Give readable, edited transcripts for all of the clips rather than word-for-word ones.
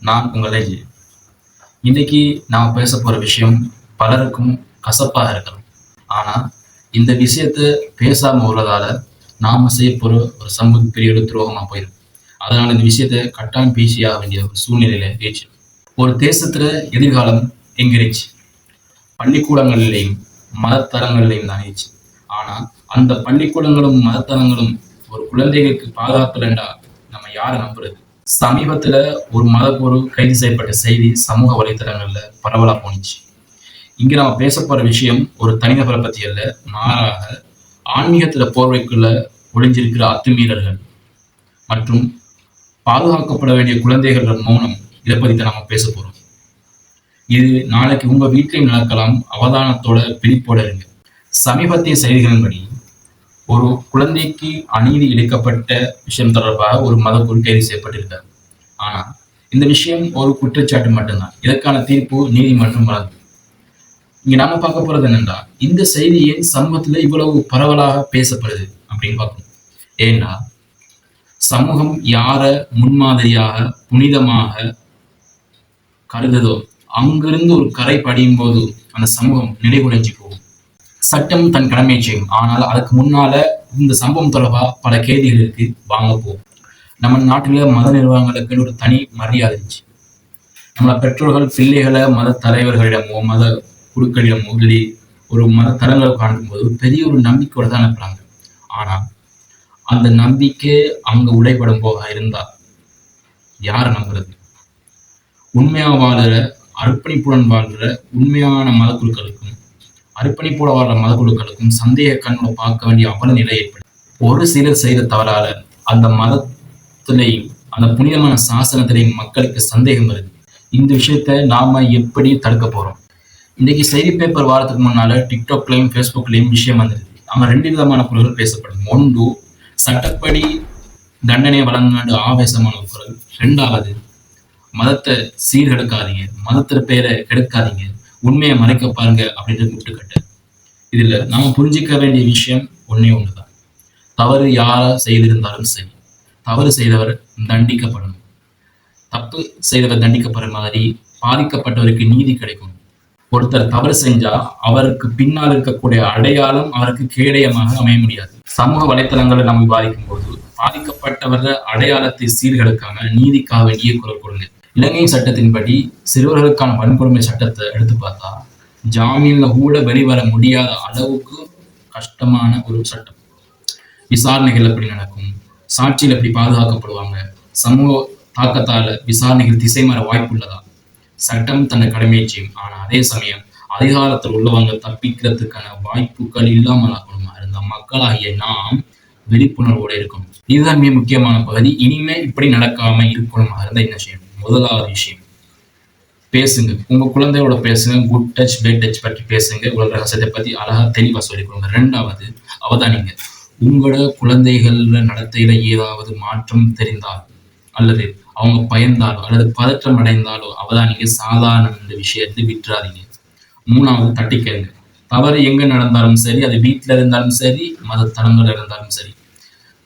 நான் உங்களை இன்னைக்கு நாம் பேச போற விஷயம் பலருக்கும் கசப்பாக இருக்கலாம். ஆனா இந்த விஷயத்த பேசாம உள்ளதால நாம செய்ய போற ஒரு சமூக பெரிய ஒரு துரோகமா போயிடும். அதனால இந்த விஷயத்த கட்டாயம் பேசியாக வேண்டிய ஒரு சூழ்நிலையில இருந்துச்சு. ஒரு தேசத்துல எதிர்காலம் எங்க இருந்துச்சு? பள்ளிக்கூடங்களிலையும் மதத்தரங்களிலையும் தான் இருந்துச்சு. ஆனா அந்த பள்ளிக்கூடங்களும் மதத்தரங்களும் ஒரு குழந்தைகளுக்கு பாதுகாப்புலண்டா நம்ம யாரை நம்புறது? சமீபத்துல ஒரு மதகுரு கைது செய்யப்பட்ட செய்தி சமூக வலைத்தளங்கள்ல பரவலா போனுச்சு. இங்க நம்ம பேச போற விஷயம் ஒரு தனிநபரை பத்தி அல்ல, மாறாக ஆன்மீகத்துல போர்வைக்குள்ள ஒளிஞ்சிருக்கிற அத்துமீறல்கள் மற்றும் பாதுகாக்கப்பட வேண்டிய குழந்தைகளோட மௌனம். இதை பத்தி தான் நம்ம பேச போறோம். இது நாளைக்கு உங்க வீட்லையும் நடக்கலாம். அவதானத்தோட பிடிப்போட இருங்க. சமீபத்திய செய்திகளின்படி ஒரு குழந்தைக்கு அநீதி இழைக்கப்பட்ட விஷயம் தொடர்பாக ஒரு மதகுரு கைது செய்யப்பட்டிருக்கார். ஆனா இந்த விஷயம் ஒரு குற்றச்சாட்டு மட்டும்தான். இதற்கான தீர்ப்பு நீதிமன்றம் வழங்கும். இங்க நாம பார்க்க போறது என்னன்னா, இந்த செய்தி ஏன் சமூகத்துல இவ்வளவு பரவலாக பேசப்படுது அப்படின்னு பார்க்கணும். ஏன்னா சமூகம் யார முன்மாதிரியாக புனிதமாக கருதுதோ அங்கிருந்து ஒரு கரை படியும் போது அந்த சமூகம் நிலைகுலைஞ்சு போகும். சட்டம் தன் கடமையை செய்யும். ஆனால் அதுக்கு முன்னால இந்த சம்பவம் தொடர்பா பல கேள்விகளுக்கு வாங்க போகும். நம்ம நாட்டில மத நிர்வாகங்களுக்கு ஒரு தனி மரியாதை இருந்துச்சு. நம்மள பெற்றோர்கள் பிள்ளைகளை மத தலைவர்களிடமோ மத குழுக்களிடமோ இல்லை ஒரு மத தலங்களை காணும்போது பெரிய ஒரு நம்பிக்கையோட தான் அனுப்புறாங்க. ஆனா அந்த நம்பிக்கை அங்க உடைபடும் போக இருந்தா யாரை நம்புறது? உண்மையா வாழ்ற அர்ப்பணிப்புடன் வாழ்ற உண்மையான மத குழுக்களுக்கும் அர்ப்பணிப்போட வாழ்ற மத குழுக்களுக்கும் சந்தேக கண்ணோட பார்க்க வேண்டிய அவல நிலை ஏற்படும். ஒரு சிலர் செய்த தவறால அந்த மதத்திலையும் அந்த புனிதமான சாசனத்திலையும் மக்களுக்கு சந்தேகம் வருது. இந்த விஷயத்த நாம எப்படி தடுக்க போறோம்? இன்னைக்கு செய்தி பேப்பர் வாரத்துக்கு முன்னால டிக்டாக்லயும் ஃபேஸ்புக்லயும் விஷயம் வந்தது. அங்க 2 விதமான குரல்கள் பேசப்படும். ஒன்று சட்டப்படி தண்டனை வழங்க ஆவேசமான குரல். 2வது மதத்தை சீர்கெடுக்காதீங்க, மதத்திற பேரை கெடுக்காதீங்க, உண்மையை மறைக்க பாருங்க அப்படின்றது முட்டுக்கட்ட. இதுல நாம புரிஞ்சிக்க வேண்டிய விஷயம் ஒன்னே ஒண்ணுதான். தவறு யார செய்திருந்தாலும் சரி, தவறு செய்தவர் தண்டிக்கப்படணும். தப்பு செய்தவர் தண்டிக்கப்படுற மாதிரி பாதிக்கப்பட்டவருக்கு நீதி கிடைக்கும். ஒருத்தர் தவறு செஞ்சா அவருக்கு பின்னால் இருக்கக்கூடிய அடையாளம் அவருக்கு கேடயமாக அமைய முடியாது. சமூக வலைத்தளங்களை நம்ம பாதிக்கும் போது பாதிக்கப்பட்டவர அடையாளத்தை சீர்கெடுக்காம நீதிக்காக வேண்டிய குரல் கொடுங்க. இலங்கை சட்டத்தின்படி சிறுவர்களுக்கான வன்கொடுமை சட்டத்தை எடுத்து பார்த்தா ஜாமீன்ல கூட வெளிவர முடியாத அளவுக்கு கஷ்டமான ஒரு சட்டம். விசாரணைகள் எப்படி நடக்கும், சாட்சிகள் எப்படி பாதுகாக்கப்படுவாங்க, சமூக தாக்கத்தால விசாரணைகள் திசை மாற வாய்ப்பு உள்ளதா? சட்டம் தன்னை கடமையை செய்யும். ஆனா அதே சமயம் அதிகாரத்தில் உள்ளவங்க தப்பிக்கிறதுக்கான வாய்ப்புகள் இல்லாமல் ஆகணுமா இருந்த மக்களாகிய நாம் விழிப்புணர்வோட இருக்கணும். இதுதான் மிக முக்கியமான பகுதி. இனிமே இப்படி நடக்காம இருக்கணுமா இருந்தா என்ன செய்யணும்? முதலாவது விஷயம், பேசுங்க. உங்க குழந்தையோட பேசுங்க. குட் டச் பேட் டச் பற்றி பேசுங்க. உலக ரகசியத்தை பத்தி அழகா தெளிவா சொல்லிக் கொடுங்க. 2வது அவதானிங்க. உங்களோட குழந்தைகள் நடத்தையில ஏதாவது மாற்றம் தெரிந்தால் அல்லது அவங்க பயந்தாலோ அல்லது பதற்றம் அடைந்தாலோ அவதானிங்க. சாதாரண இந்த விஷயத்தை விட்டுறாதீங்க. 3வது தட்டி கேளுங்க. தவறு எங்க நடந்தாலும் சரி, அது வீட்டுல இருந்தாலும் சரி, மத தலங்கள் இருந்தாலும் சரி,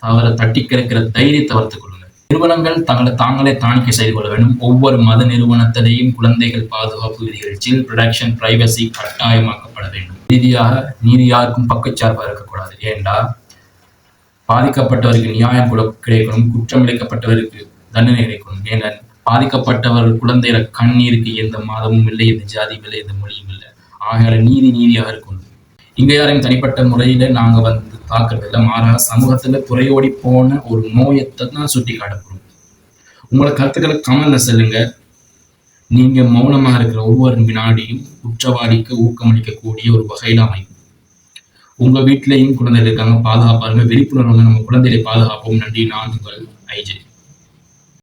தவறை தட்டி கேட்கிற தைரியத்தை வளர்த்துக் கொள்ளுங்க. நிறுவனங்கள் தங்களை தாங்களே தானிக்கை செய்து கொள்ள வேண்டும். ஒவ்வொரு மத நிறுவனத்திலையும் குழந்தைகள் பாதுகாப்பு விதிகள், சில் ப்ரொடக்ஷன், பிரைவசி கட்டாயமாக்கப்பட வேண்டும். ரீதியாக நீதி யாருக்கும் பக்கச்சார்பாக இருக்கக்கூடாது. ஏண்டா பாதிக்கப்பட்டவருக்கு நியாயம் கூட கிடைக்கணும், குற்றமிழைக்கப்பட்டவருக்கு தண்டனை கிடைக்கணும். ஏன்னா பாதிக்கப்பட்டவர் குழந்தையில கண்ணீருக்கு எந்த மதமும் இல்லை, எந்த ஜாதியும் இல்லை, எந்த மொழியும் இல்லை. ஆகையால நீதியாக இருக்கணும். இங்க யாரையும் தனிப்பட்ட முறையில நாங்க தாக்குறது இல்லை, மாறாக சமூகத்துல குறையோடி போன ஒரு நோயத்தை தான் சுட்டி காட்டப்படும். உங்களோட கருத்துக்களை கமெண்ட்ல சொல்லுங்க. நீங்க மௌனமாக இருக்கிற ஒவ்வொரு வினாடியும் குற்றவாளிக்கு ஊக்கமளிக்கக்கூடிய ஒரு வகையில அமையும். உங்க வீட்டிலையும் குழந்தைகள் இருக்காங்க, பாதுகாப்பாருங்க, விழிப்புணர்வு நம்ம குழந்தைகளை பாதுகாப்போம். நன்றி. நான் உங்கள் ஐஜே.